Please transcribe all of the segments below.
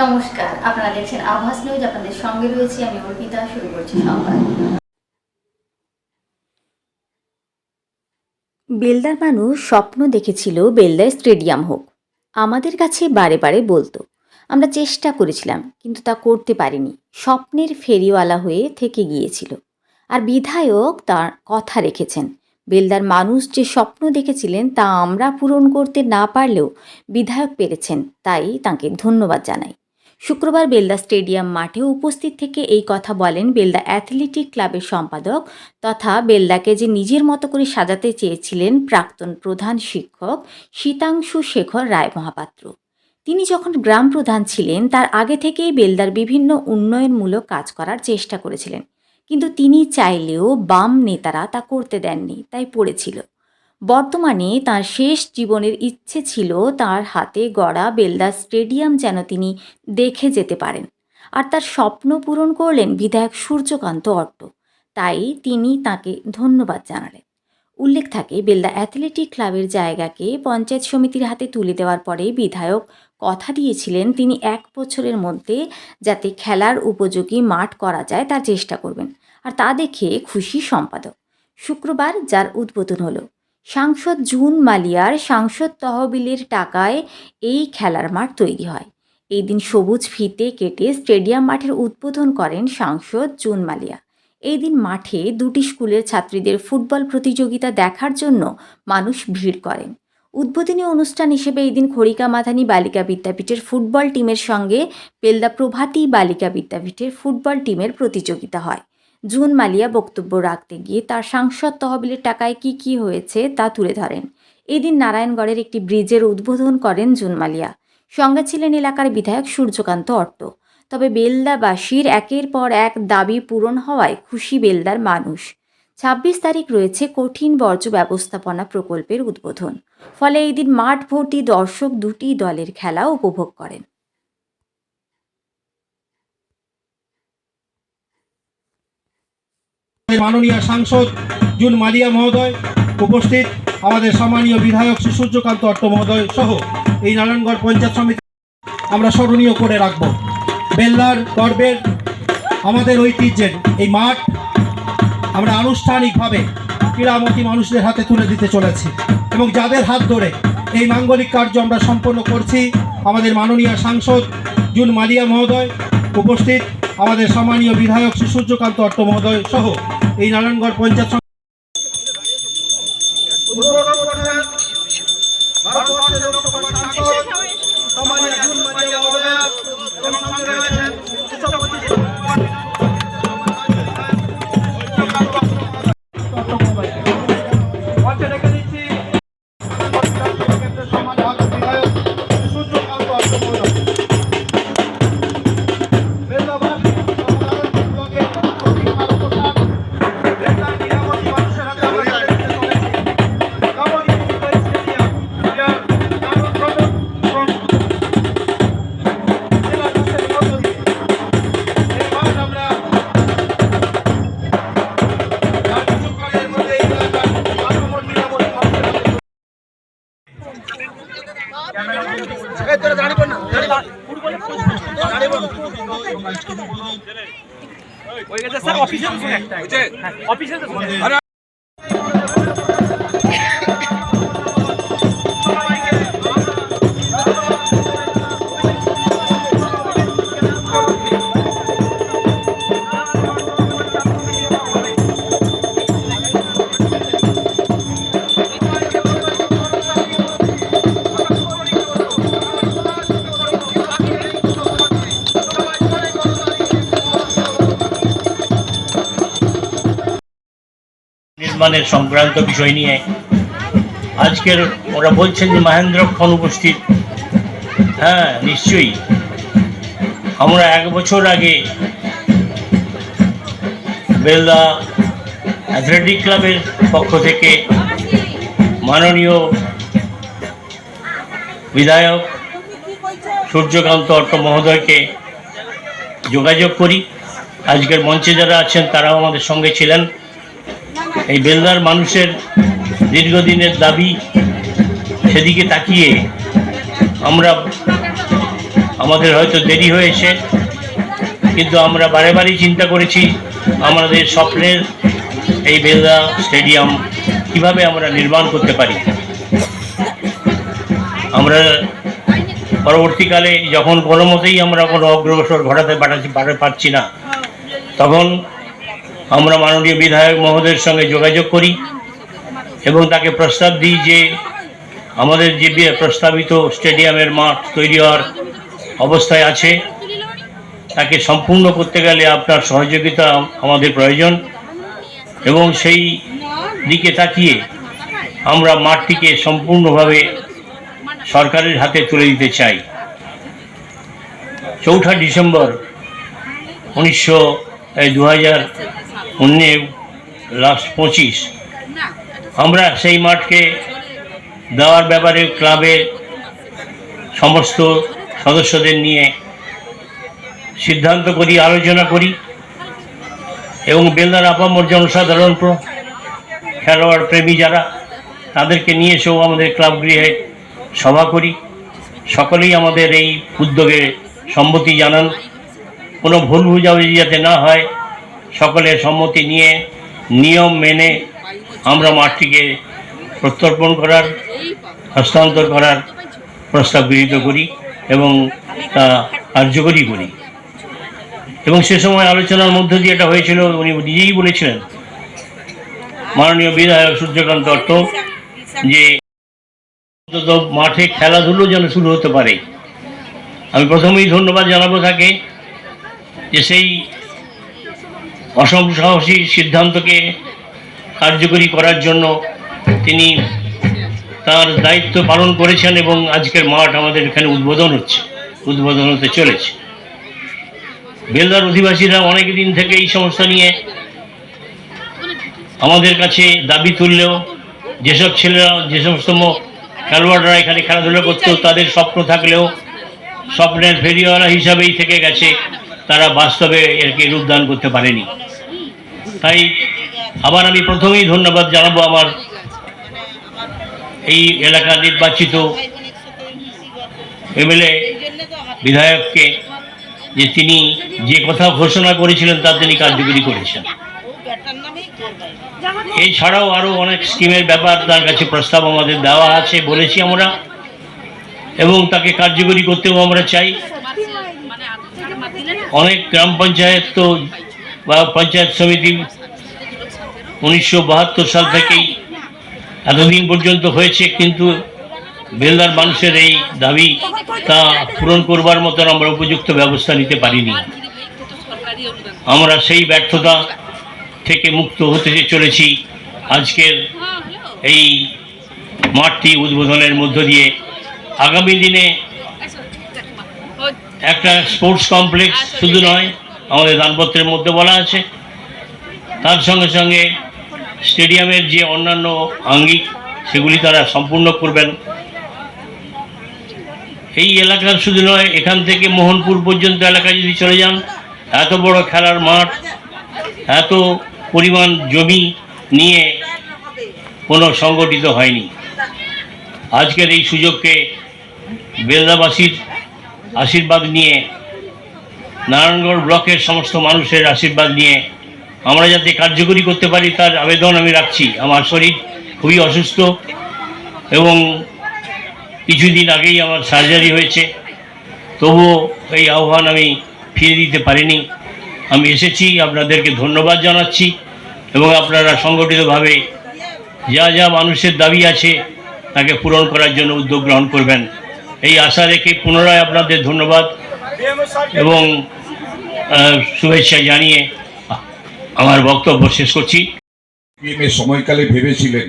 নমস্কার, আপনারা দেখছেন আভাস নিউজ। আপনাদের সঙ্গে রয়েছে আমি অর্পিতা। শুরু করছি সংবাদ। বেলদার মানুষ স্বপ্ন দেখেছিল বেলদায় স্টেডিয়াম হোক। আমাদের কাছে বারে বারে বলতো, আমরা চেষ্টা করেছিলাম কিন্তু তা করতে পারিনি। স্বপ্নের ফেরিওয়ালা হয়ে থেকে গিয়েছিল। আর বিধায়ক তার কথা রেখেছেন। বেলদার মানুষ যে স্বপ্ন দেখেছিলেন তা আমরা পূরণ করতে না পারলেও বিধায়ক পেরেছেন, তাই তাঁকে ধন্যবাদ জানাই। শুক্রবার বেলদা স্টেডিয়াম মাঠে উপস্থিত থেকে এই কথা বলেন বেলদা অ্যাথলেটিক ক্লাবের সম্পাদক তথা বেলদাকে যে নিজের মতো করে সাজাতে চেয়েছিলেন প্রাক্তন প্রধান শিক্ষক শীতাংশু শেখর রায় মহাপাত্র। তিনি যখন গ্রাম প্রধান ছিলেন তার আগে থেকেই বেলদার বিভিন্ন উন্নয়নমূলক কাজ করার চেষ্টা করেছিলেন, কিন্তু তিনি চাইলেও বাম নেতারা তা করতে দেননি, তাই পড়েছিল। বর্তমানে তার শেষ জীবনের ইচ্ছে ছিল তার হাতে গড়া বেলদা স্টেডিয়াম যেন তিনি দেখে যেতে পারেন। আর তার স্বপ্ন পূরণ করলেন বিধায়ক সূর্যকান্ত অট্ট, তাই তিনি তাকে ধন্যবাদ জানালেন। উল্লেখ থাকে, বেলদা অ্যাথলেটিক ক্লাবের জায়গাকে পঞ্চায়েত সমিতির হাতে তুলে দেওয়ার পরে বিধায়ক কথা দিয়েছিলেন তিনি 1 বছরের মধ্যে যাতে খেলার উপযোগী মাঠ করা যায় তার চেষ্টা করবেন। আর তা দেখে খুশি সম্পাদক। শুক্রবার যার উদ্বোধন হলো, সাংসদ জুন মালিয়ার সাংসদ তহবিলের টাকায় এই খেলার মাঠ তৈরি হয়। এই দিন সবুজ ফিতে কেটে স্টেডিয়াম মাঠের উদ্বোধন করেন সাংসদ জুন মালিয়া। এই দিন মাঠে 2টি স্কুলের ছাত্রীদের ফুটবল প্রতিযোগিতা দেখার জন্য মানুষ ভিড় করেন। উদ্বোধনী অনুষ্ঠান হিসেবে এই দিন খড়িকা মাধানী বালিকা বিদ্যাপীঠের ফুটবল টিমের সঙ্গে বেলদা প্রভাতী বালিকা বিদ্যাপীঠের ফুটবল টিমের প্রতিযোগিতা হয়। জুন মালিয়া বক্তব্য রাখতে গিয়ে তার সাংসদ তহবিলের টাকায় কি হয়েছে তা তুলে ধরেন। এই দিন নারায়ণগড়ের একটি ব্রিজের উদ্বোধন করেন জুন মালিয়া। সঙ্গে ছিলেন এলাকার বিধায়ক সূর্যকান্ত অট্ট। তবে বেলদাবাসীর একের পর এক দাবি পূরণ হওয়ায় খুশি বেলদার মানুষ। 26 তারিখ রয়েছে কঠিন বর্জ্য ব্যবস্থাপনা প্রকল্পের উদ্বোধন। ফলে এই দিন মাঠ ভর্তি দর্শক 2টি দলের খেলা উপভোগ করেন। মাননীয় সাংসদ জুন মালিয়া মহোদয় উপস্থিত, আমাদের সম্মানীয় বিধায়ক শ্রী সূর্যকান্ত অট্ট মহোদয় সহ এই নারায়ণগড় পঞ্চায়েত সমিতি আমরা স্মরণীয় করে রাখব। বেলদার গর্বের, আমাদের ঐতিহ্যের এই মাঠ আমরা আনুষ্ঠানিকভাবে ক্রীড়ামতী মানুষদের হাতে তুলে দিতে চলেছি এবং যাদের হাত ধরে এই মাঙ্গলিক কার্য আমরা সম্পন্ন করছি, আমাদের মাননীয় সাংসদ জুন মালিয়া মহোদয় উপস্থিত, আমাদের সম্মানীয় বিধায়ক শ্রী সূর্যকান্ত অট্ট মহোদয় সহ এই নারায়ণগড় পঞ্চায়েত নির্মাণের সংক্রান্ত বিষয় নিয়ে আজকের ওরা বলছেন যে মহেন্দ্রক্ষণ উপস্থিত। হ্যাঁ, নিশ্চয়ই। আমরা 1 বছর আগে বেলদা অ্যাথলেটিক ক্লাবের পক্ষ থেকে মাননীয় বিধায়ক সূর্যকান্ত অট্ট মহোদয়কে যোগাযোগ করি। আজকের মঞ্চে যারা আছেন তারাও আমাদের সঙ্গে ছিলেন। এই বেলদার মানুষের দীর্ঘদিনের দাবি, সেদিকে তাকিয়ে আমরা আমাদের হয়তো দেরি হয়েছে, কিন্তু আমরা বারে বারেই চিন্তা করেছি আমাদের স্বপ্নের এই বেলদা স্টেডিয়াম কিভাবে আমরা নির্মাণ করতে পারি। আমরা পরবর্তীকালে যখন কোনো মতেই আমরা কোনো অগ্রসর ঘটাতে পারছি না, তখন আমরা মাননীয় বিধায়ক মহোদয়ের সঙ্গে যোগাযোগ করি এবং তাকে প্রস্তাব দিই যে আমাদের যে প্রস্তাবিত স্টেডিয়ামের মাঠ তৈরি হওয়ার অবস্থায় আছে, তাকে সম্পূর্ণ করতে গেলে আপনার সহযোগিতা আমাদের প্রয়োজন, এবং সেই দিকে তাকিয়ে আমরা মাঠটিকে সম্পূর্ণভাবে সরকারের হাতে তুলে দিতে চাই। 4 ডিসেম্বর 2019 লাস্ট 25 আমরা সেই মাঠকে দেওয়ার ব্যাপারে ক্লাবের সমস্ত সদস্যদের নিয়ে সিদ্ধান্ত করি, আলোচনা করি এবং বেলদার আপামর জনসাধারণ খেলোয়াড় প্রেমী যারা, তাদেরকে নিয়ে এসেও আমাদের ক্লাব গৃহে সভা করি। সকলেই আমাদের এই উদ্যোগে সম্মতি জানান। কোনো ভুল বুঝাবুঝি যাতে না হয়, সকলের সম্মতি নিয়ে নিয়ম মেনে আমরা মাঠটিকে প্রত্যর্পণ করার, হস্তান্তর করার প্রস্তাব গৃহীত করি এবং তা কার্যকরী করি। এবং সে সময় আলোচনার মধ্য দিয়ে এটা হয়েছিল, উনি নিজেই বলেছিলেন মাননীয় বিধায়ক সূর্যকান্ত দত্ত যে অন্তত মাঠে খেলাধুলো যেন শুরু হতে পারে। আমি প্রথমেই ধন্যবাদ জানাবো তাকে যে সেই অসাহসী সিদ্ধান্তকে কার্যকরী করার জন্য তিনি তার দায়িত্ব পালন করেছেন এবং আজকের মাঠ আমাদের এখানে উদ্বোধন হতে চলেছে। বেলদার অধিবাসীরা অনেক দিন থেকে এই সমস্যা নিয়ে আমাদের কাছে দাবি তুললেও, যেসব ছেলেরা, যে সমস্ত খেলোয়াড়রা এখানে খেলাধুলা করতো, তাদের স্বপ্ন থাকলেও স্বপ্নের ফেরিওয়ালা হিসাবেই থেকে গেছে, তারা বাস্তবে এরকে রূপদান করতে পারেনি। তাই আবার আমি প্রথমেই ধন্যবাদ জানাবো আমার এই এলাকার নির্বাচিত এমএলএ বিধায়ককে, যে তিনি যে কথা ঘোষণা করেছিলেন তা তিনি কার্যকরী করেছেন। এছাড়াও আরও অনেক স্কিমের ব্যাপার তার কাছে প্রস্তাব আমাদের দেওয়া আছে, বলেছি আমরা, এবং তাকে কার্যকরী করতেও আমরা চাই। অনেক গ্রাম পঞ্চায়েত তো বা পঞ্চায়েত সমিতি 1972 সাল থেকেই এতদিন পর্যন্ত হয়েছে, কিন্তু বেলদার মানুষের এই দাবি তা পূরণ করবার মতন আমরা উপযুক্ত ব্যবস্থা নিতে পারিনি। আমরা সেই ব্যর্থতা থেকে মুক্ত হতে চলেছি আজকের এই মাঠটি উদ্বোধনের মধ্য দিয়ে। আগামী দিনে একটা স্পোর্টস কমপ্লেক্স শুধু নয়, আমাদের দানপত্রের মধ্যে বলা আছে, তার সঙ্গে সঙ্গে স্টেডিয়ামের যে অন্যান্য আঙ্গিক সেগুলি তারা সম্পূর্ণ করবেন। এই এলাকার শুধু নয়, এখান থেকে মোহনপুর পর্যন্ত এলাকা যদি চলে যান, এত বড় খেলার মাঠ, এত পরিমাণ জমি নিয়ে কোনো সংগঠিত হয়নি। আজকের এই সুযোগকে বেলদাবাসীর আশীর্বাদ নিয়ে, নারায়ণগড় ব্লকের সমস্ত মানুষের আশীর্বাদ নিয়ে আমরা যাতে কার্যকরী করতে পারি তার আবেদন আমি রাখছি। আমার শরীর খুবই অসুস্থ এবং কিছুদিন আগেই আমার সার্জারি হয়েছে, তবুও এই আহ্বান আমি ফিরে দিতে পারিনি। আমি এসেছি, আপনাদেরকে ধন্যবাদ জানাচ্ছি এবং আপনারা সংগঠিতভাবে যা যা মানুষের দাবি আছে তাকে পূরণ করার জন্য উদ্যোগ গ্রহণ করবেন, এই আশা রেখে পুনরায় আপনাদের ধন্যবাদ এবং শুভেচ্ছা জানিয়ে আমার বক্তব্য শেষ করছি। সময়কালে ভেবেছিলেন,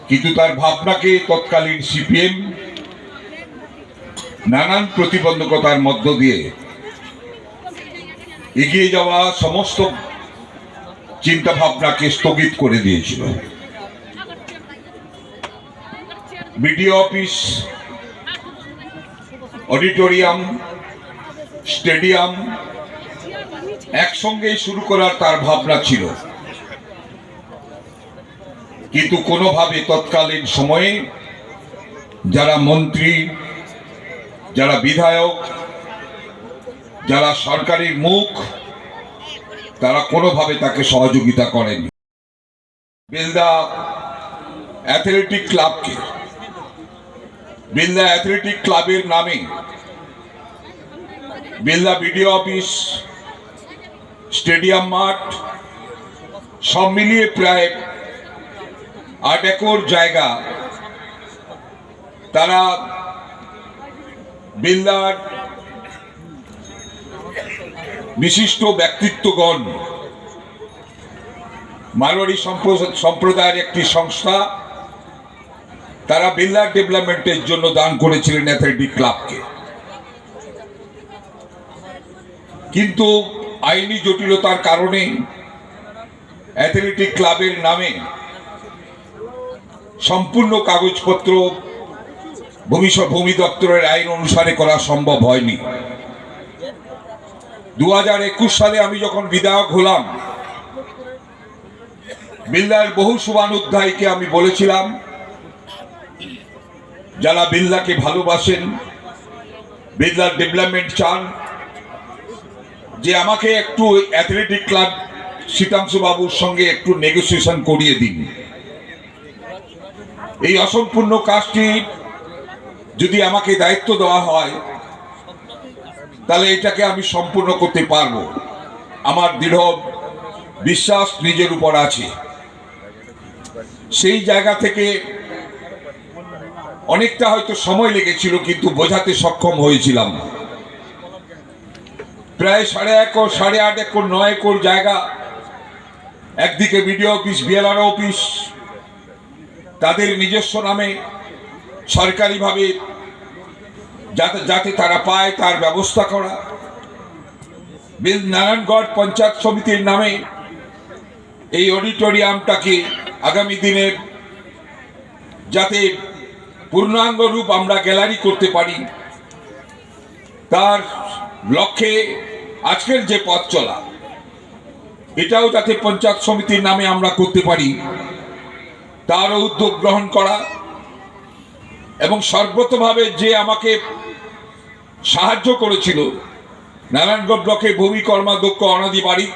কিন্তু তার ভাবনাকে তৎকালীন সিপিএম নানান প্রতিবন্ধকতার মধ্য দিয়ে এগিয়ে যাওয়া সমস্ত চিন্তা ভাবনাকে স্থগিত করে দিয়েছিল। বিডিও অফিস, অডিটোরিয়াম, স্টেডিয়াম একসঙ্গেই শুরু করার তার ভাবনা ছিল, কিন্তু কোনোভাবে তৎকালীন সময়ে যারা মন্ত্রী, যারা বিধায়ক, যারা সরকারি মুখ, তারা কোনোভাবে তাকে সহযোগিতা করেনি। বেলদা অ্যাথলেটিক ক্লাবকে, বেলদা অ্যাথলেটিক ক্লাবের নামে বেলদা বিডিও অফিস, স্টেডিয়াম মাঠ সব মিলিয়ে প্রায় 8 একর জায়গা তারা বেলদার বিশিষ্ট ব্যক্তিত্বগণ, মারোয়াড়ি সম্প্রদায়ের একটি সংস্থা, তারা বেলদার ডেভেলপমেন্টের জন্য দান করেছিলেন অ্যাথলেটিক ক্লাবকে। কিন্তু আইনি জটিলতার কারণে অ্যাথলেটিক ক্লাবের নামে সম্পূর্ণ কাগজপত্র ভূমি দপ্তরের আইন অনুসারে করা সম্ভব হয়নি। 2021 সালে আমি যখন বিধায়ক হলাম, বেলদার বহু শুভানুধ্যায়ীকে আমি বলেছিলাম, যারা বেলদাকে ভালোবাসেন, বেলদার ডেভেলপমেন্ট চান, যে আমাকে একটু অ্যাথলেটিক ক্লাব শীতাংশু বাবুর সঙ্গে একটু নেগোসিয়েশন করিয়ে দিন। এই অসম্পূর্ণ কাজটি যদি আমাকে দায়িত্ব দেওয়া হয়, তাহলে এটাকে আমি সম্পূর্ণ করতে পারবো। আমার দৃঢ় বিশ্বাস নিজের উপর আছে। সেই জায়গা থেকে অনেকটা হয়তো সময় লেগেছিল, কিন্তু বোঝাতে সক্ষম হয়েছিলাম। প্রায় 1.5 একর 9 একর জায়গা, একদিকে বিডিও অফিস, বিএলআরও অফিস, তাদের নিজস্ব নামে সরকারিভাবে যাতে তারা পায় তার ব্যবস্থা করা। নারায়ণগড় পঞ্চায়েত সমিতির নামে এই অডিটোরিয়ামটাকে আগামী দিনে যাতে পূর্ণাঙ্গ রূপ আমরা গ্যালারি করতে পারি, তার লক্ষ্যে আজকের যে পথ চলা, এটাও যাতে পঞ্চায়েত সমিতির নামে আমরা করতে পারি, তারও উদ্যোগ গ্রহণ করা। এবং সর্বতভাবে যে আমাকে সাহায্য করেছিল নারায়ণগড় ব্লকের ভূমি কর্মাধ্যক্ষ অনাদি বাড়ি,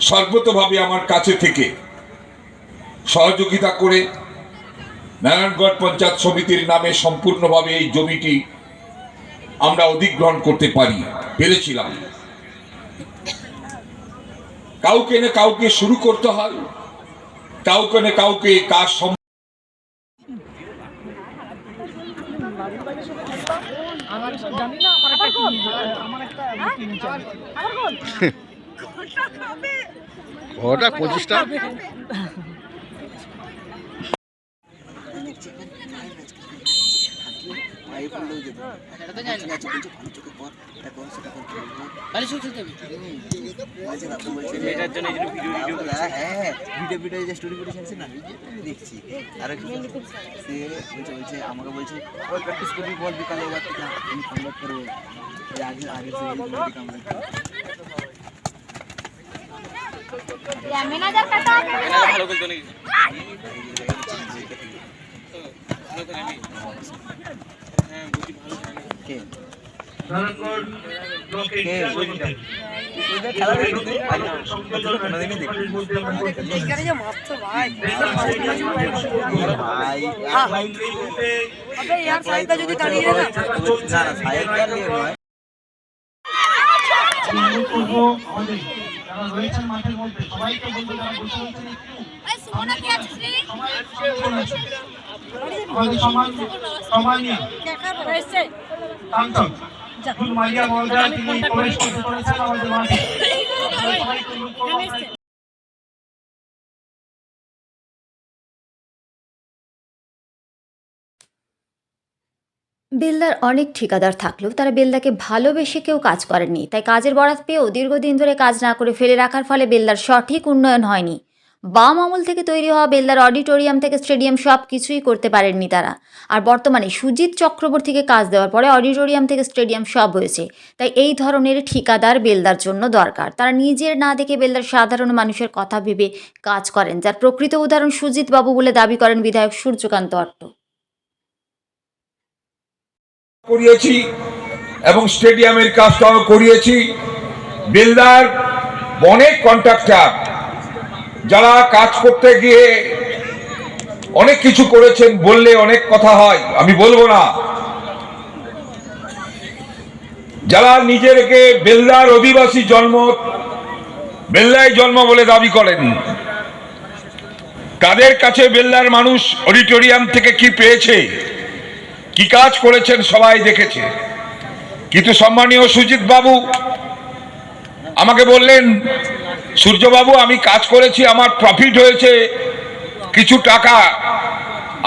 সর্বতভাবে আমার কাছে থেকে সহযোগিতা করে নারায়ণগড় পঞ্চায়েত সমিতির নামে সম্পূর্ণভাবে এই জমিটি আমরা অধিগ্রহণ করতে পেরেছিলাম। কাউকে না কাউকে শুরু করতে হয়, কাউকে না কাউকে কাজ ওটা 25টা দেখছি আর বলছে আমাকে বলছে ওই প্র্যাকটিস করবি, বল বিকালে ওভার থেকে আমি কনভার্ট করবো। আগে রয়েছেন মাঠের মধ্যে সবাইকে বলবো, যারা বসে রয়েছেন আমাদের সম্মানীয় সাংসদ জুন মালিয়া মহোদয়, তিনি প্রবেশ করতে চলেছেন আমাদের মাঠে। বেলদার অনেক ঠিকাদার থাকলেও তারা বেলদাকে ভালোবেসে কেউ কাজ করেননি, তাই কাজের বরাত পেয়েও দীর্ঘদিন ধরে কাজ না করে ফেলে রাখার ফলে বেলদার সঠিক উন্নয়ন হয়নি। বাম আমল থেকে তৈরি হওয়া বেলদার অডিটোরিয়াম থেকে স্টেডিয়াম সব কিছুই করতে পারেননি তারা। আর বর্তমানে সুজিত চক্রবর্তীকে কাজ দেওয়ার পরে অডিটোরিয়াম থেকে স্টেডিয়াম সব হয়েছে। তাই এই ধরনের ঠিকাদার বেলদার জন্য দরকার। তারা নিজের না দেখে বেলদার সাধারণ মানুষের কথা ভেবে কাজ করেন, যার প্রকৃত উদাহরণ সুজিত বাবু বলে দাবি করেন বিধায়ক সূর্যকান্ত অট্ট। করিয়েছি এবং স্টেডিয়ামের কাজটাও করিয়েছি। বেলদার অনেক কন্ট্রাক্টর যারা কাজ করতে গিয়ে অনেক কিছু করেছেন, বললে অনেক কথা হয়, আমি বলবো না। যারা নিজেকে বেলদার অধিবাসী বেলদায় জন্ম বলে দাবি করেন, তাদের কাছে বেলদার মানুষ অডিটোরিয়াম থেকে কি পেয়েছে, কি কাজ করেছেন সবাই দেখেছে। কিন্তু সম্মানীয় সুজিত বাবু আমাকে বললেন, সূর্যবাবু আমি কাজ করেছি, আমার প্রফিট হয়েছে কিছু টাকা,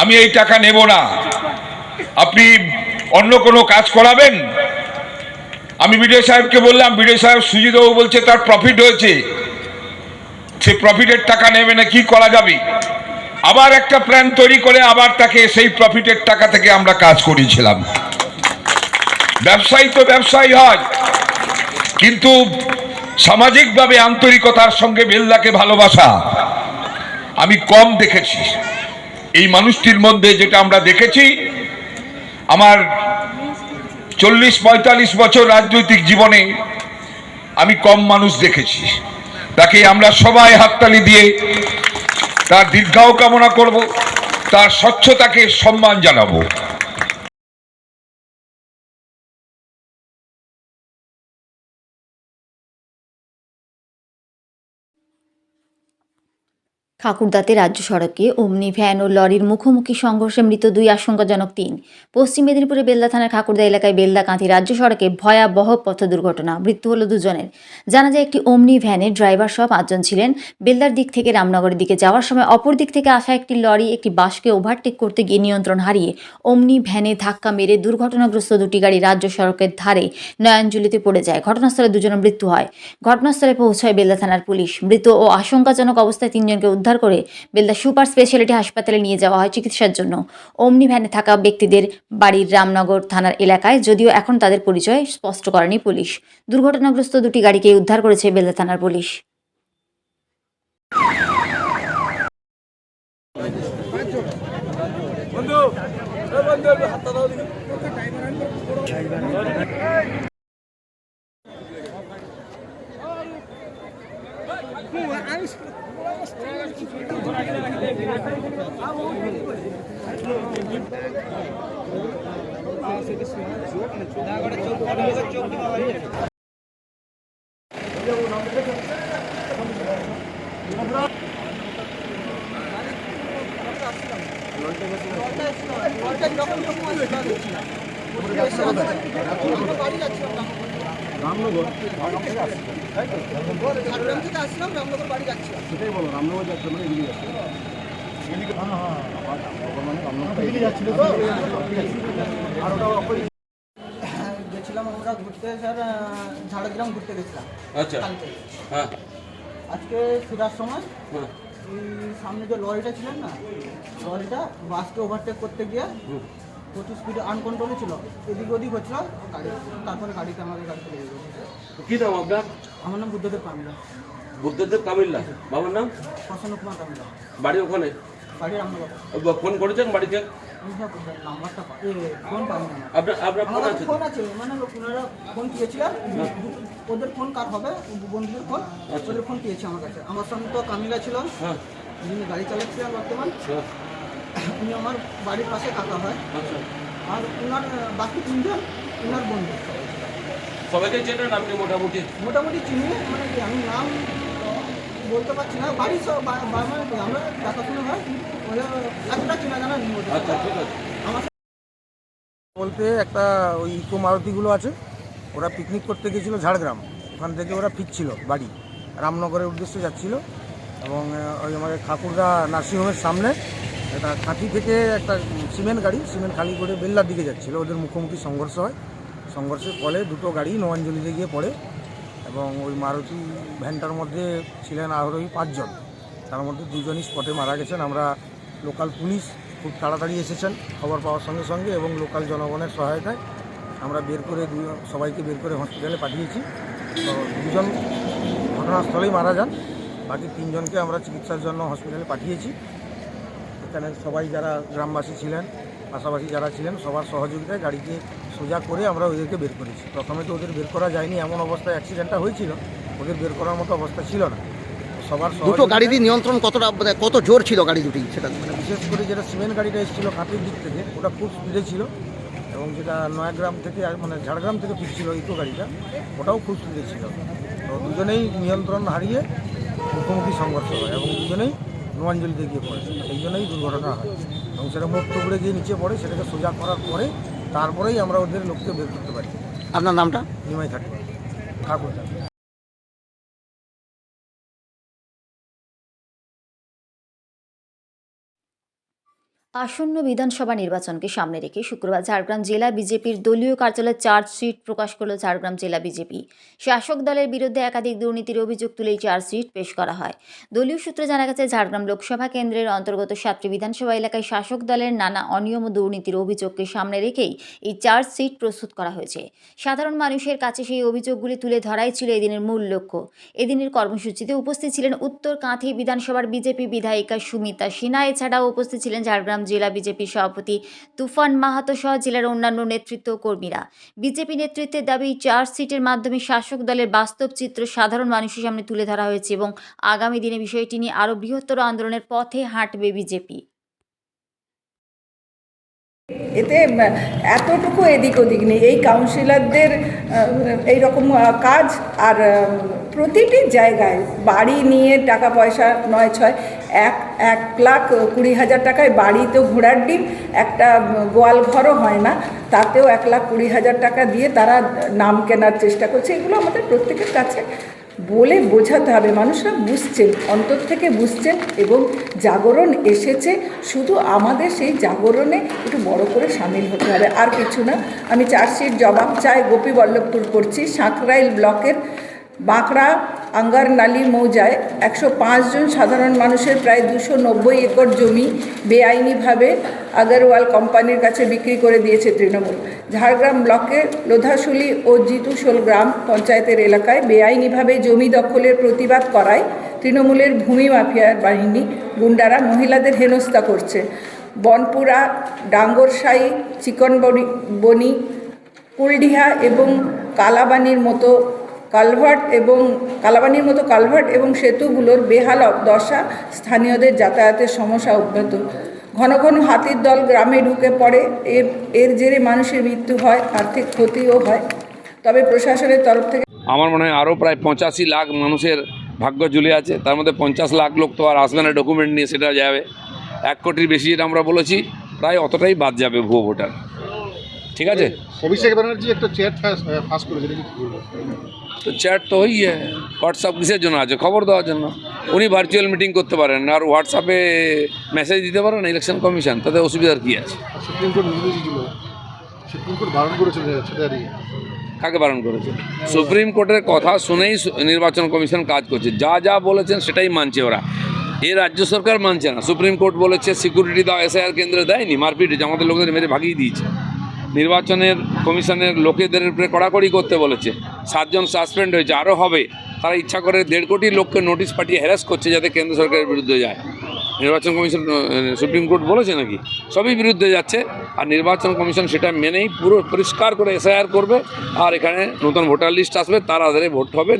আমি এই টাকা নেব না, আপনি অন্য কোনো কাজ করাবেন। আমি বিডিও সাহেবকে বললাম, বিডিও সাহেব সুজিতবাবু বলছে তার প্রফিট হয়েছে, সে প্রফিটের টাকা নেবে না, কি করা যাবে। আবার একটা প্ল্যান তৈরি করে আবার তাকে সেই প্রফিটের টাকা থেকে আমরা কাজ করিয়েছিলাম। ব্যবসায়ী তো ব্যবসায়ী হয়, কিন্তু সামাজিকভাবে আন্তরিকতার সঙ্গে বেলদাকে ভালোবাসা আমি কম দেখেছি। এই মানুষটির মধ্যে যেটা আমরা দেখেছি, আমার 40-45 বছর রাজনৈতিক জীবনে আমি কম মানুষ দেখেছি। তাকে আমরা সবাই হাততালি দিয়ে তার দীর্ঘায়ু কামনা করব, তার স্বচ্ছতাকে সম্মান জানাবো। ঠাকুরদাতে রাজ্য সড়কে ওমনি ভ্যান ও লরির মুখোমুখি সংঘর্ষে মৃত 2, আশঙ্কাজনক 3। পশ্চিম মেদিনীপুরে বেলদা থানার ঠাকুরদা এলাকায় বেলদা-কাঁথি রাজ্য সড়কে ভয়াবহ পথ দুর্ঘটনা, মৃত্যু হল 2 জনের। জানা যায় একটি ওমনি ভ্যানের ড্রাইভার সহ 5 জন ছিলেন। বেলদার দিক থেকে রামনগরের দিকে যাওয়ার সময় অপর দিক থেকে আসা একটি লরি একটি বাসকে ওভারটেক করতে গিয়ে নিয়ন্ত্রণ হারিয়ে ওমনি ভ্যানে ধাক্কা মেরে দুর্ঘটনাগ্রস্ত 2টি গাড়ি রাজ্য সড়কের ধারে নয়নজুলিতে পড়ে যায়। ঘটনাস্থলে 2 জনের মৃত্যু হয়। ঘটনাস্থলে পৌঁছায় বেলদা থানার পুলিশ। মৃত ও আশঙ্কাজনক অবস্থায় 3 জনকে উদ্ধার করে বেলদা সুপার স্পেশালিটি হাসপাতালে নিয়ে যাওয়া হয় চিকিৎসার জন্য। ওমনি ভ্যানে থাকা ব্যক্তিদের বাড়ির রামনগর থানার এলাকায়, যদিও এখন তাদের পরিচয় স্পষ্ট করেনি পুলিশ। দুর্ঘটনাগ্রস্ত 2টি গাড়িকে উদ্ধার করেছে বেলদা থানার পুলিশ। গেছিলাম আমরা ঘুরতে, স্যার ঝাড়গ্রাম ঘুরতে গেছিলাম। আচ্ছা, হ্যাঁ, আজকে ফেরার সময় হ্যাঁ, এই সামনে যে লরিটা ছিলেন না, লরিটা বাসকে ওভারটেক করতে গিয়ে প্রচুর স্পিডে আনকন্ট্রোলে ছিল, এদিক ওদিক হচ্ছিল গাড়ি, তারপরে গাড়িতে আমাদের গাড়িতে লেগে গেছে। কি নাম আপনার? আমার নাম বুদ্ধদেব কামিলা। বুদ্ধদেব কামিল্লা। বাবার নাম? প্রসন্ন কুমার কামিলা। বাড়ি ওখানে? বাড়ি রামনগর। ফোন করেছেন বাড়িতে? আমি সব নাম্বারটা ফোন পাই না। আপনার ফোন আমার আছে? ফোন আছে, মানে ওনারা ফোন পেয়েছিলেন, ওদের ফোন কার হবে, বন্ধুদের ফোন, ওদের ফোন পেয়েছে আমার কাছে। আমার সঙ্গে তো কামিলা ছিল, হ্যাঁ, যিনি গাড়ি চালাচ্ছিলেন বর্তমান, হ্যাঁ, উনি আমার বাড়ির পাশে কাকা হয়। আচ্ছা। আর ওনার বাকি 3 জন ওনার বন্ধু। সবাইকে চেনেন আপনি মোটামুটি? মোটামুটি চিনি, মানে কি আমি নাম বলতে পারছি না, বাড়ির সব আমরা দেখাশোনা হয়, ওরা এতটা চেনা জানা নেই ওদের। আচ্ছা, ঠিক আছে। আমার বলতে একটা ওই ইকো মারুতিগুলো আছে, ওরা পিকনিক করতে গেছিলো ঝাড়গ্রাম, ওখান থেকে ওরা ফিরছিল বাড়ি, রামনগরের উদ্দেশ্যে যাচ্ছিল। এবং ওই আমাদের ঠাকুরদা নার্সিংহোমের সামনে একটা কাঁথি থেকে একটা সিমেন্ট গাড়ি, সিমেন্ট খালি করে বেল্লার দিকে যাচ্ছিলো, ওদের মুখোমুখি সংঘর্ষ হয়। সংঘর্ষের ফলে 2টো গাড়ি নয়াঞ্জলিতে গিয়ে পড়ে এবং ওই মারুতি ভ্যানটার মধ্যে ছিলেন আরোহী 5 জন, তার মধ্যে 2 জনই স্পটে মারা গেছেন। আমরা লোকাল পুলিশ খুব তাড়াতাড়ি এসেছেন খবর পাওয়ার সঙ্গে সঙ্গে, এবং লোকাল জনগণের সহায়তায় আমরা সবাইকে বের করে হসপিটালে পাঠিয়েছি। তো 2 জন ঘটনাস্থলেই মারা যান, বাকি 3 জনকে আমরা চিকিৎসার জন্য হসপিটালে পাঠিয়েছি। এখানে সবাই যারা গ্রামবাসী ছিলেন পাশাপাশি যারা ছিলেন সবার সহযোগিতায় গাড়িকে সোজা করে আমরা ওদেরকে বের করেছি। প্রথমে তো ওদের বের করা যায়নি, এমন অবস্থায় অ্যাক্সিডেন্টটা হয়েছিল, ওদের বের করার মতো অবস্থা ছিল না। সবার দুটো গাড়ি দিয়ে নিয়ন্ত্রণ কতটা, মানে কত জোর ছিল গাড়ি দুটি সেটা? মানে বিশেষ করে যেটা সিমেন্ট গাড়িটা এসেছিলো কাঁটির দিক থেকে, ওটা খুব স্পিডে ছিল, এবং যেটা নয়াগ্রাম থেকে মানে ঝাড়গ্রাম থেকে ফিরছিল ইকো গাড়িটা, ওটাও খুব স্পিডে ছিল। তো দুজনেই নিয়ন্ত্রণ হারিয়ে মুখোমুখি সংঘর্ষ হয় এবং দুজনেই নোয়াঞ্জলিতে গিয়ে পড়ে, সেই জন্যই দুর্ঘটনা হয়। এবং সেটা মুখ টুকরে গিয়ে নিচে পড়ে, সেটাকে সোজা করার পরে তারপরেই আমরা ওদের লোককে বের করতে পারি। আপনার নামটা? নিমাই ঠাকুর। আসন্ন বিধানসভা নির্বাচনকে সামনে রেখে শুক্রবার ঝাড়গ্রাম জেলা বিজেপির দলীয় কার্যালয়ে চার্জশিট প্রকাশ করল ঝাড়গ্রাম জেলা বিজেপি। শাসক দলের বিরুদ্ধে একাধিক দুর্নীতির অভিযোগ তুলে এই চার্জশিট পেশ করা হয়। দলীয় সূত্রে জানা গেছে, ঝাড়গ্রাম লোকসভা কেন্দ্রের অন্তর্গত 7টি বিধানসভা এলাকায় শাসক দলের নানা অনিয়ম ও দুর্নীতির অভিযোগকে সামনে রেখেই এই চার্জশিট প্রস্তুত করা হয়েছে। সাধারণ মানুষের কাছে সেই অভিযোগগুলি তুলে ধরাই ছিল এদিনের মূল লক্ষ্য। এদিনের কর্মসূচিতে উপস্থিত ছিলেন উত্তর কাঁথি বিধানসভার বিজেপি বিধায়িকা সুমিতা সিনহা। এছাড়াও উপস্থিত ছিলেন ঝাড়গ্রাম জেলা বিজেপি সভাপতি তুফান মাহাতো সহ জেলার অন্যান্য নেতৃত্ব কর্মীরা। বিজেপি নেতৃত্বের দাবি, চার্জশিটের মাধ্যমে শাসক দলের বাস্তব চিত্র সাধারণ মানুষের সামনে তুলে ধরা হয়েছে এবং আগামী দিনে বিষয়টি নিয়ে আরও বৃহত্তর আন্দোলনের পথে হাঁটবে বিজেপি। এতে এতটুকু এদিক ওদিক নেই, এই কাউন্সিলরদের এইরকম কাজ। আর প্রতিটি জায়গায় বাড়ি নিয়ে টাকা পয়সা 9-6 1,20,000 টাকায় বাড়ি তো ঘোড়ার ডিম, একটা গোয়াল ঘরও হয় না, তাতেও 1,20,000 টাকা দিয়ে তারা নাম কেনার চেষ্টা করছে। এগুলো আমাদের প্রত্যেকের কাছে বলে বোঝাতে হবে। মানুষরা বুঝছেন, অন্তর থেকে বুঝছেন, এবং জাগরণ এসেছে। শুধু আমাদের সেই জাগরণে একটু বড় করে সামিল হতে হবে, আর কিছু না। আমি চার্জশিট জবাব চাই গোপীবল্লভপুর করছি। সাঁকরাইল ব্লকের বাঁকড়া আঙ্গারনালি মৌজায় 105 জন সাধারণ মানুষের প্রায় 290 একর জমি বেআইনিভাবে আগরওয়াল কোম্পানির কাছে বিক্রি করে দিয়েছে তৃণমূল। ঝাড়গ্রাম ব্লকের লোধাশুলি ও জিতুশোল গ্রাম পঞ্চায়েতের এলাকায় বেআইনিভাবে জমি দখলের প্রতিবাদ করায় তৃণমূলের ভূমি মাফিয়ার বাহিনী গুন্ডারা মহিলাদের হেনস্থা করছে। বনপুরা, ডাঙ্গরসাই, চিকনবনি, কুলডিহা এবং কালাবানির মতো কালভার্ট এবং সেতুগুলোর বেহাল দশা স্থানীয়দের যাতায়াতের সমস্যা অব্যাহত। ঘন ঘন হাতির দল গ্রামে ঢুকে পড়ে, এর জেরে মানুষের মৃত্যু হয়, আর্থিক ক্ষতিও হয়। তবে প্রশাসনের তরফ থেকে আমার মনে হয় আরও প্রায় 85 লাখ মানুষের ভাগ্য ঝুলে আছে। তার মধ্যে 50 লাখ লোক তো আর আসবে না ডকুমেন্ট নিয়ে, সেটা যাবে 1 কোটির বেশি, যেটা আমরা বলেছি প্রায় অতটাই বাদ যাবে ভুয়ো ভোটার। ঠিক আছে, অভিষেক ব্যানার্জি একটা চ্যাট ফাঁস করেছে, তো চ্যাট তো ওই হোয়াটসঅ্যাপ কিসের জন্য আছে? খবর দেওয়ার জন্য। উনি ভার্চুয়াল মিটিং করতে পারেন আর হোয়াটসঅ্যাপে মেসেজ দিতে পারেন ইলেকশন কমিশন, তাতে অসুবিধার কী আছে? সুপ্রিম কোর্ট নির্দেশ দিল, সুপ্রিম কোর্ট বারণ করেছে। কাকে বারণ করেছে? সুপ্রিম কোর্টের কথা শুনেই নির্বাচন কমিশন কাজ করছে। যা যা বলেছেন সেটাই মানছে ওরা। এ রাজ্য সরকার মানছে না। সুপ্রিম কোর্ট বলেছে সিকিউরিটি দাও, এসআইআর কেন্দ্রে দেয়নি, মারপিট হয়েছে, আমাদের লোকদের মেরে ভাগিয়ে দিয়েছে। নির্বাচনের কমিশনের লোকেদের উপরে কড়াকড়ি করতে বলেছে, 7 জন সাসপেন্ড হয়েছে, আরও হবে। তারা ইচ্ছা করে 1.5 কোটি লোককে নোটিশ পাঠিয়ে হ্যারাস করছে যাতে কেন্দ্র সরকারের বিরুদ্ধে যায়। নির্বাচন কমিশন, সুপ্রিম কোর্ট বলেছে নাকি? সবই বিরুদ্ধে যাচ্ছে। আর নির্বাচন কমিশন সেটা মেনেই পুরো পরিষ্কার করে এসআইআর করবে, আর এখানে নতুন ভোটার লিস্ট আসবে, তার আধারে ভোট হবে।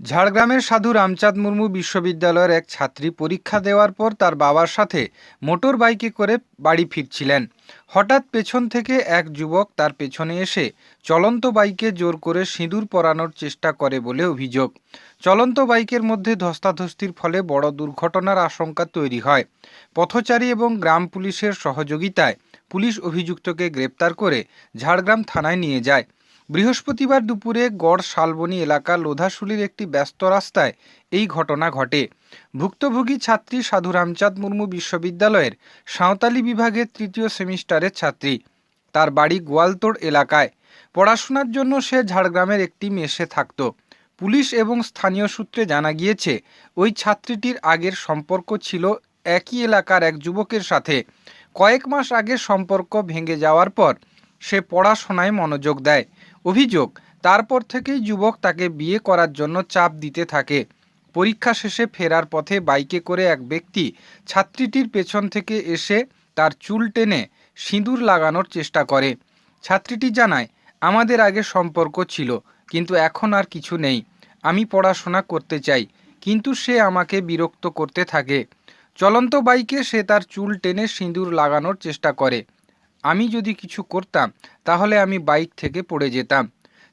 ঝাড়গ্রামের সাধু রামচাঁদ মুর্মু বিশ্ববিদ্যালয়ের এক ছাত্রী পরীক্ষা দেওয়ার পর তার বাবার সাথে মোটর বাইকে করে বাড়ি ফিরছিলেন। হঠাৎ পেছন থেকে এক যুবক তার পেছনে এসে চলন্ত বাইকে জোর করে সিঁদুর পরানোর চেষ্টা করে বলে অভিযোগ। চলন্ত বাইকের মধ্যে ধস্তাধস্তির ফলে বড় দুর্ঘটনার আশঙ্কা তৈরি হয়। পথচারী এবং গ্রাম পুলিশের সহযোগিতায় পুলিশ অভিযুক্তকে গ্রেপ্তার করে ঝাড়গ্রাম থানায় নিয়ে যায়। বৃহস্পতিবার দুপুরে গড় শালবনী এলাকা লোধাশুলির একটি ব্যস্ত রাস্তায় এই ঘটনা ঘটে। ভুক্তভোগী ছাত্রী সাধু রামচাঁদ মুর্মু বিশ্ববিদ্যালয়ের সাঁওতালি বিভাগের 3য় সেমিস্টারের ছাত্রী। তার বাড়ি গোয়ালতোড় এলাকায়। পড়াশোনার জন্য সে ঝাড়গ্রামের একটি মেসে থাকত। পুলিশ এবং স্থানীয় সূত্রে জানা গিয়েছে, ওই ছাত্রীটির আগের সম্পর্ক ছিল একই এলাকার এক যুবকের সাথে। কয়েক মাস আগে সম্পর্ক ভেঙে যাওয়ার পর সে পড়াশোনায় মনোযোগ দেয়। অভিযোগ, তারপর থেকেই যুবক তাকে বিয়ে করার জন্য চাপ দিতে থাকে। পরীক্ষা শেষে ফেরার পথে বাইকে করে এক ব্যক্তি ছাত্রীটির পেছন থেকে এসে তার চুল টেনে সিঁদুর লাগানোর চেষ্টা করে। ছাত্রীটি জানায়, আমাদের আগে সম্পর্ক ছিল, কিন্তু এখন আর কিছু নেই। আমি পড়াশোনা করতে চাই, কিন্তু সে আমাকে বিরক্ত করতে থাকে। চলন্ত বাইকে সে তার চুল টেনে সিঁদুর লাগানোর চেষ্টা করে। আমি যদি কিছু করতাম তাহলে আমি বাইক থেকে পড়ে যেতাম।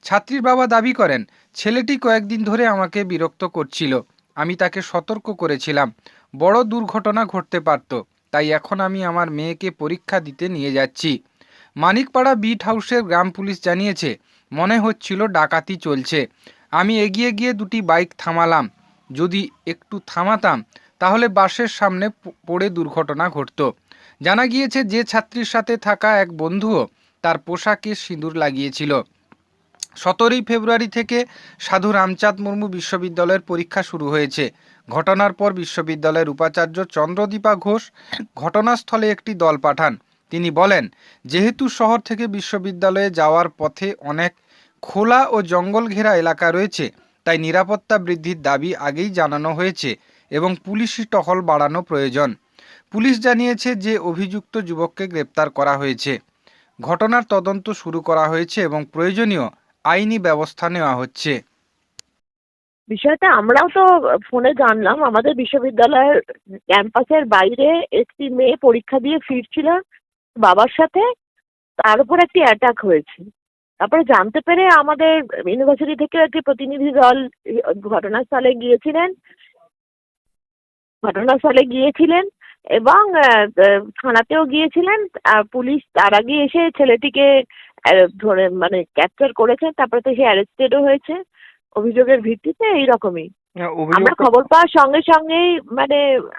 ছাত্রীর বাবা দাবি করেন, ছেলেটি কয়েকদিন ধরে আমাকে বিরক্ত করছিল। আমি তাকে সতর্ক করেছিলাম, বড় দুর্ঘটনা ঘটতে পারত, তাই এখন আমি আমার মেয়েকে পরীক্ষা দিতে নিয়ে যাচ্ছি। মানিকপাড়া বিট হাউসের গ্রাম পুলিশ জানিয়েছে, মনে হচ্ছিল ডাকাতি চলছে। আমি এগিয়ে গিয়ে দুটি বাইক থামালাম। যদি একটু থামাতাম তাহলে বাসের সামনে পড়ে দুর্ঘটনা ঘটত। জানা গিয়েছে যে ছাত্রীর সাথে থাকা এক বন্ধুও তার পোশাকে সিঁদুর লাগিয়েছিল। 17 ফেব্রুয়ারি থেকে সাধু রামচাঁদ মুর্মু বিশ্ববিদ্যালয়ের পরীক্ষা শুরু হয়েছে। ঘটনার পর বিশ্ববিদ্যালয়ের উপাচার্য চন্দ্রদীপা ঘোষ ঘটনাস্থলে একটি দল পাঠান। তিনি বলেন, যেহেতু শহর থেকে বিশ্ববিদ্যালয়ে যাওয়ার পথে অনেক খোলা ও জঙ্গল ঘেরা এলাকা রয়েছে, তাই নিরাপত্তা বৃদ্ধির দাবি আগেই জানানো হয়েছে এবং পুলিশি টহল বাড়ানো প্রয়োজন। পুলিশ জানিয়েছে যে অভিযুক্ত যুবককে গ্রেপ্তার করা হয়েছে। ঘটনার তদন্ত শুরু করা হয়েছে এবং প্রয়োজনীয় আইনি ব্যবস্থা নেওয়া হচ্ছে। বিষয়টা আমরাও তো ফোনে জানলাম। আমাদের বিশ্ববিদ্যালয়ের ক্যাম্পাসের বাইরে একটি মেয়ে পরীক্ষা দিয়ে ফিরছিল বাবার সাথে, তার উপর একটি অ্যাটাক হয়েছে। তারপরে জানতে পেরে আমাদের ইউনিভার্সিটি থেকে একটি প্রতিনিধি দল ঘটনাস্থলে গিয়েছিলেন এবং থানাতেও গিয়েছিলেন। পুলিশ তার আগে এসে ছেলেটিকে ধরে ক্যাপচার করেছে, তারপরে তো সে অ্যারেস্টেডও হয়েছে অভিযোগের ভিত্তিতে। এইরকমই আমরা খবর পাওয়ার সঙ্গে সঙ্গেই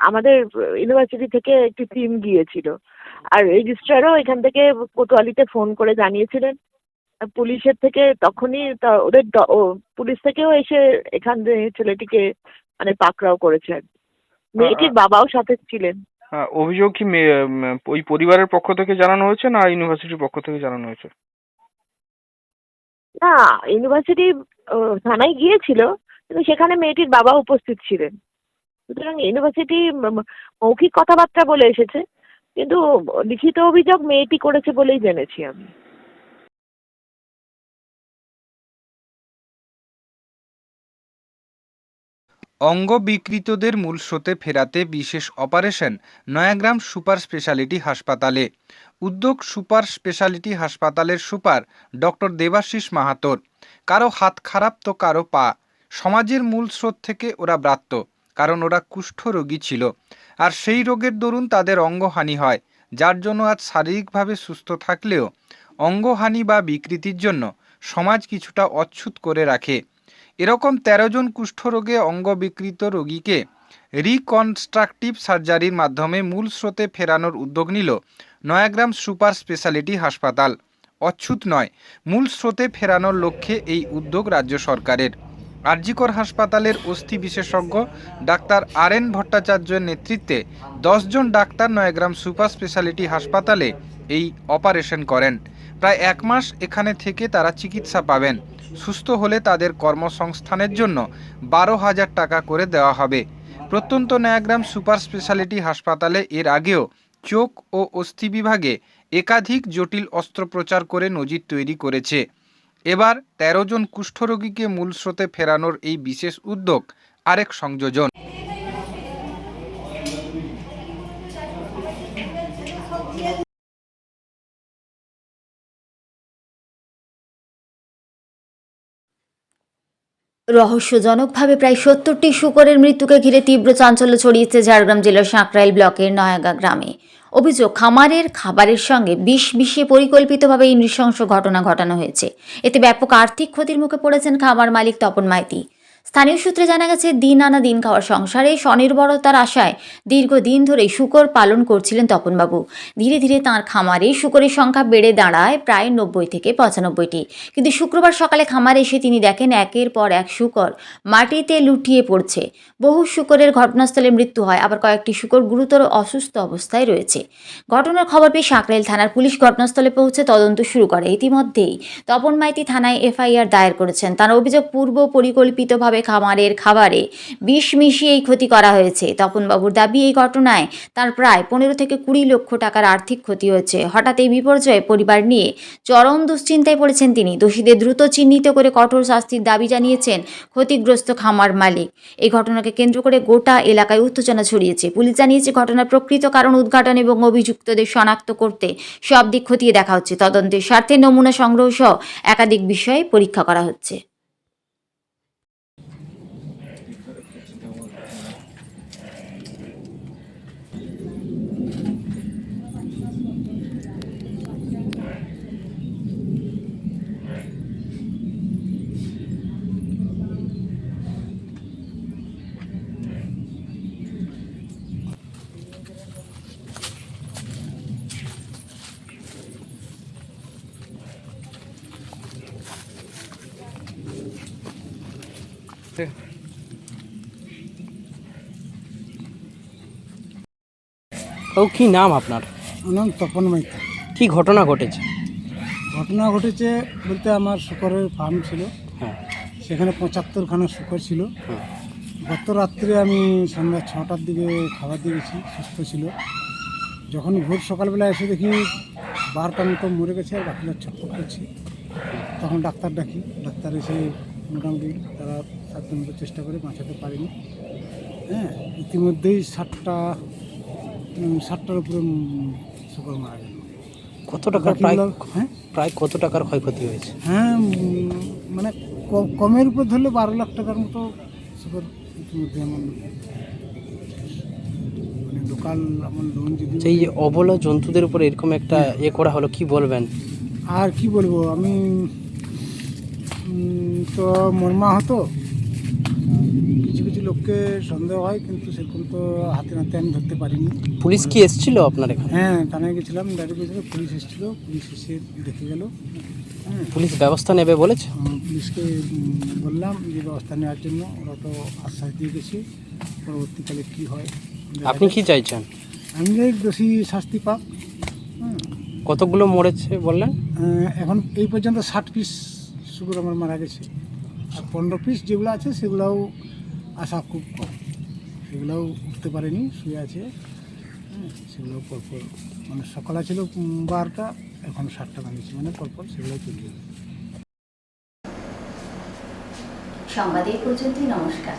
আমাদের ইউনিভার্সিটি থেকে একটি টিম গিয়েছিল, আর রেজিস্ট্রারও এখান থেকে কোতোয়ালিতে ফোন করে জানিয়েছিলেন। পুলিশের থেকে তখনই ওদের পুলিশ থেকেও এসে এখান থেকে ছেলেটিকে পাকড়াও করেছে। মেয়েটির বাবাও সাথে ছিলেন। অভিযোগ কি ওই পরিবারের পক্ষ থেকে জানানো হয়েছে না ইউনিভার্সিটির পক্ষ থেকে জানানো হয়েছে? না, ইউনিভার্সিটি থানায় গিয়েছিল, কিন্তু সেখানে মেয়েটির বাবা উপস্থিত ছিলেন। সুতরাং ইউনিভার্সিটি মৌখিক কথাবার্তা বলে এসেছে, কিন্তু লিখিত অভিযোগ মেয়েটি করেছে বলেই জেনেছি আমি। অঙ্গ বিকৃতদের মূল স্রোতে ফেরাতে বিশেষ অপারেশন নয়াগ্রাম সুপার স্পেশালিটি হাসপাতালে। উদ্যোগ সুপার স্পেশালিটি হাসপাতালের সুপার ডক্টর দেবাশিস মাহাতোর। কারো হাত খারাপ তো কারো পা। সমাজের মূল স্রোত থেকে ওরা ব্রাত্য, কারণ ওরা কুষ্ঠরোগী ছিল, আর সেই রোগের দরুন তাদের অঙ্গহানি হয়, যার জন্য আজ শারীরিকভাবে সুস্থ থাকলেও অঙ্গহানি বা বিকৃতির জন্য সমাজ কিছুটা অচ্ছুত করে রাখে। এরকম 13 জন কুষ্ঠরোগে অঙ্গ বিকৃত রোগীকে রিকনস্ট্রাকটিভ সার্জারির মাধ্যমে মূল স্রোতে ফেরানোর উদ্যোগ নিল নয়াগ্রাম সুপার স্পেশালিটি হাসপাতাল। অচ্ছুত নয়, মূল স্রোতে ফেরানোর লক্ষ্যে এই উদ্যোগ রাজ্য সরকারের। আরজিকর হাসপাতালের অস্থি বিশেষজ্ঞ ডাক্তার RN ভট্টাচার্যের নেতৃত্বে 10 জন ডাক্তার নয়াগ্রাম সুপার স্পেশালিটি হাসপাতালে এই অপারেশন করেন। প্রায় 1 মাস এখানে থেকে তারা চিকিৎসা পাবেন। সুস্থ হলে তাদের কর্মসংস্থানের জন্য 12,000 টাকা করে দেওয়া হবে। প্রত্যন্ত নয়াগ্রাম সুপার স্পেশালিটি হাসপাতালে এর আগেও চোখ ও অস্থি বিভাগে একাধিক জটিল অস্ত্রোপচার করে নজির তৈরি করেছে। এবার 13 জন কুষ্ঠরোগীকে মূল স্রোতে ফেরানোর এই বিশেষ উদ্যোগ আরেক সংযোজন। রহস্যজনকভাবে প্রায় 70টি শূকরের মৃত্যুকে ঘিরে তীব্র চাঞ্চল্য ছড়িয়েছে ঝাড়গ্রাম জেলার সাঁকরাইল ব্লকের নয়াগা গ্রামে। অভিযোগ, খামারের খাবারের সঙ্গে বিষ মিশিয়ে পরিকল্পিতভাবে এই নৃশংস ঘটনা ঘটানো হয়েছে। এতে ব্যাপক আর্থিক ক্ষতির মুখে পড়েছেন খামার মালিক তপন মাইতি। স্থানীয় সূত্রে জানা গেছে, দিন আনা দিন খাওয়ার সংসারে স্বনির্ভরতার আশায় দীর্ঘদিন ধরে শূকর পালন করছিলেন তপনবাবু। ধীরে ধীরে তাঁর খামারে শূকরের সংখ্যা বেড়ে দাঁড়ায় প্রায় 90 থেকে 95টি। কিন্তু শুক্রবার সকালে খামারে এসে তিনি দেখেন একের পর এক শূকর মাটিতে লুটিয়ে পড়ছে। বহু শূকরের ঘটনাস্থলে মৃত্যু হয়, আবার কয়েকটি শূকর গুরুতর অসুস্থ অবস্থায় রয়েছে। ঘটনার খবর পেয়ে সাঁকরাইল থানার পুলিশ ঘটনাস্থলে পৌঁছে তদন্ত শুরু করে। ইতিমধ্যেই তপন মাইতি থানায় এফআইআর দায়ের করেছেন। তার অভিযোগ, পূর্ব পরিকল্পিতভাবে খামারের খাবারে বিষ মিশিয়ে এই ক্ষতি করা হয়েছে। তপনবাবুর দাবি, এই ঘটনায় তার প্রায় 15 থেকে 20 লক্ষ টাকার আর্থিক ক্ষতি হয়েছে। হঠাৎ এই বিপর্যয়ে পরিবার নিয়ে চরম দুশ্চিন্তায় পড়েছেন তিনি। দোষীদের দ্রুত চিহ্নিত করে কঠোর শাস্তির দাবি জানিয়েছেন ক্ষতিগ্রস্ত খামার মালিক। এই ঘটনাকে কেন্দ্র করে গোটা এলাকায় উত্তেজনা ছড়িয়েছে। পুলিশ জানিয়েছে, ঘটনার প্রকৃত কারণ উদ্ঘাটন এবং অভিযুক্তদের শনাক্ত করতে সব দিক খতিয়ে দেখা হচ্ছে। তদন্তের স্বার্থে নমুনা সংগ্রহ সহ একাধিক বিষয়ে পরীক্ষা করা হচ্ছে। কি নাম আপনার? আমার নাম তপন মাইতি। কি ঘটনা ঘটেছে? ঘটনা ঘটেছে বলতে, আমার শূকরের ফার্ম ছিল, সেখানে 75খানা শূকর ছিল। গত রাত্রে আমি সন্ধ্যা 6টার দিকে খাবার দিয়ে গেছি, সুস্থ ছিল। যখন ভোর সকালবেলা এসে দেখি 12টার মতো মরে গেছে আর বাকিটা ছটফট করছে। তখন ডাক্তার ডাকি, ডাক্তার এসে মোটামুটি তারা সাধ্যমতো চেষ্টা করে বাঁচাতে পারেনি। ইতিমধ্যেই 60টার উপরে শূকর মারা গেল। কত টাকার প্রায় কত টাকার ক্ষয়ক্ষতি হয়েছে? মানে কমের উপর ধরলে 12 লাখ টাকার মতো শূকর ইতিমধ্যে আমার মানে লোকাল আমার লোন। যদি এই অবলা জন্তুদের উপরে এরকম একটা করা হলো, কি বলবেন? আর কি বলবো, আমি তো মর্মাহত। কিছু কিছু লোককে সন্দেহ হয়, কিন্তু সেরকম তো হাতে নাতে আমি ধরতে পারিনি। পুলিশ কি এসেছিল আপনার এখানে? থানায় গেছিলাম, ডাইরেক্ট গেছিলাম, পুলিশ এসেছিলো, পুলিশ এসে দেখে গেল। পুলিশ ব্যবস্থা নেবে বলেছে? পুলিশকে বললাম যে ব্যবস্থা নেওয়ার জন্য, ওরা তো আশ্বাস দিয়ে গেছে। পরবর্তীকালে কি হয়। আপনি কি চাইছেন? আমি চাই দোষী শাস্তি পাক। কতগুলো মরেছে বললেন? এখন এই পর্যন্ত 60 পিস শূকর আমার মারা গেছে, আর 15 পিস যেগুলো আছে সেগুলোও আশা খুব কম, সেগুলোও উঠতে পারেনি, শুয়ে আছে। সেগুলো পরপর মানে সকালে ছিল 12টা, এখন 7টা ভাঙিয়েছে, মানে পরপর সেগুলো চলে যাবে। সংবাদ এই পর্যন্তই। নমস্কার।